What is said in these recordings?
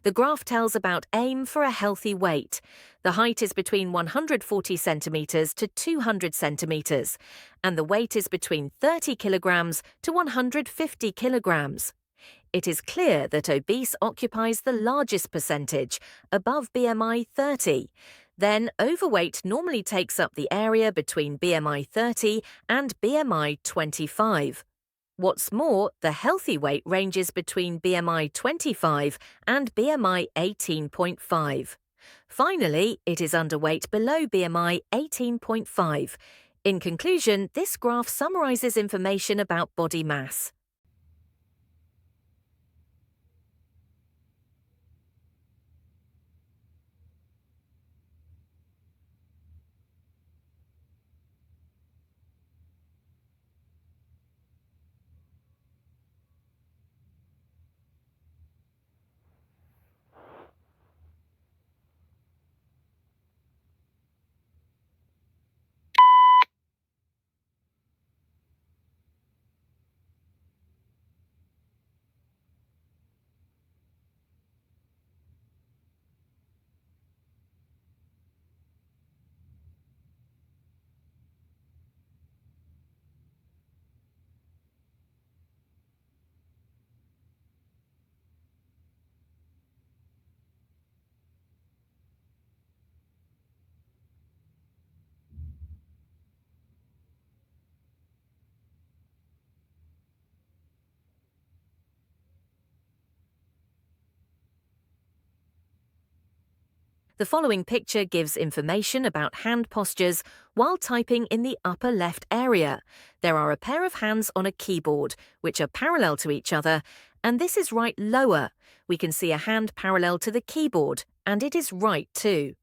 The graph tells about aim for a healthy weight. The height is between 140 centimeters to 200 centimeters, and the weight is between 30 kilograms to 150 kilograms. It is clear that obese occupies the largest percentage, above BMI 30. Then overweight normally takes up the area between BMI 30 and BMI 25. What's more, the healthy weight ranges between BMI 25 and BMI 18.5. Finally, it is underweight below BMI 18.5. In conclusion, this graph summarizes information about body mass. The following picture gives information about hand postures while typing in the upper left area. There are a pair of hands on a keyboard, which are parallel to each other, and this is right lower. We can see a hand parallel to the keyboard, and it is right too.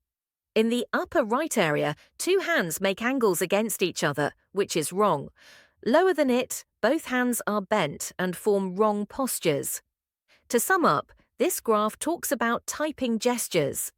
In the upper right area, two hands make angles against each other, which is wrong. Lower than it, both hands are bent and form wrong postures. To sum up, this graph talks about typing gestures.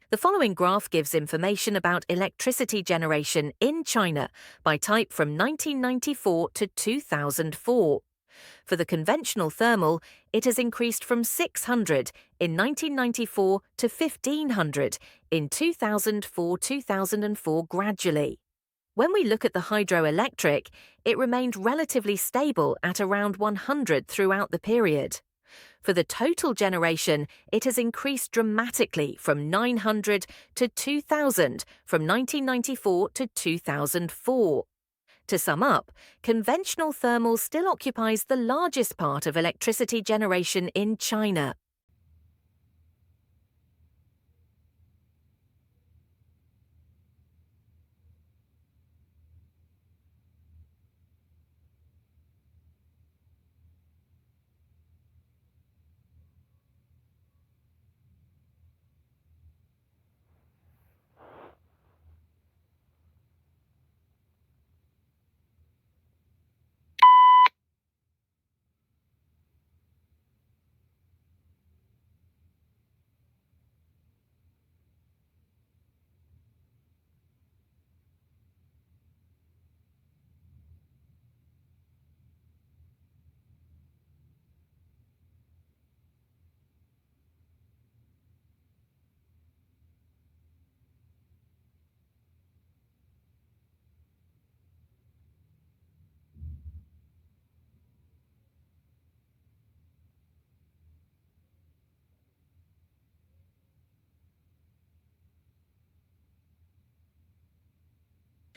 The following graph gives information about electricity generation in China by type from 1994 to 2004. For the conventional thermal, it has increased from 600 in 1994 to 1500 in 2004 gradually. When we look at the hydroelectric, it remained relatively stable at around 100 throughout the period. For the total generation, it has increased dramatically from 900 to 2000 from 1994 to 2004. To sum up, conventional thermal still occupies the largest part of electricity generation in China.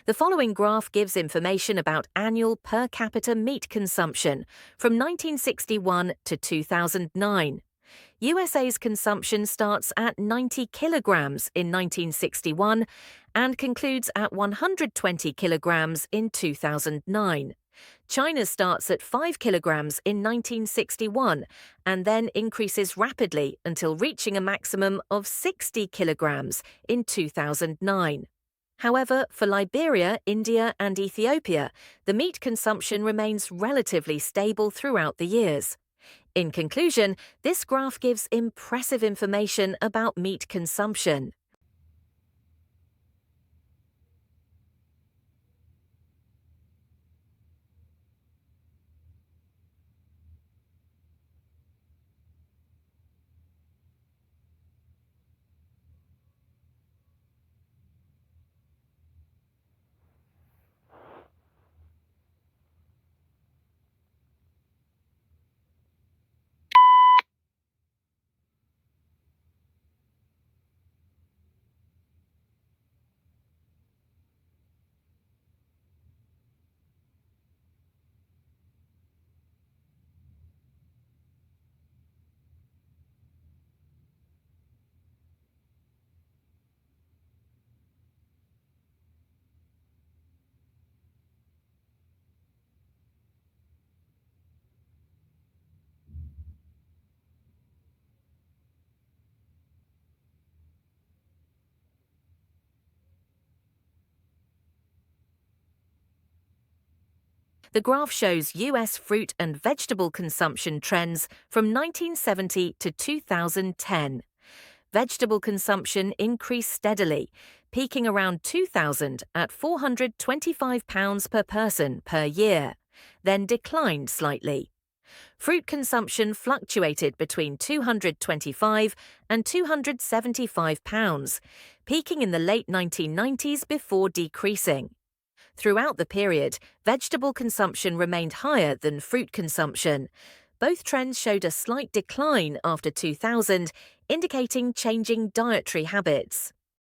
The following graph gives information about annual per capita meat consumption from 1961 to 2009. USA's consumption starts at 90 kilograms in 1961 and concludes at 120 kilograms in 2009. China starts at 5 kilograms in 1961 and then increases rapidly until reaching a maximum of 60 kilograms in 2009. However, for Liberia, India, and Ethiopia, the meat consumption remains relatively stable throughout the years. In conclusion, this graph gives impressive information about meat consumption. The graph shows US fruit and vegetable consumption trends from 1970 to 2010. Vegetable consumption increased steadily, peaking around 2000 at 425 pounds per person per year, then declined slightly. Fruit consumption fluctuated between 225 and 275 pounds, peaking in the late 1990s before decreasing. Throughout the period, vegetable consumption remained higher than fruit consumption. Both trends showed a slight decline after 2000, indicating changing dietary habits.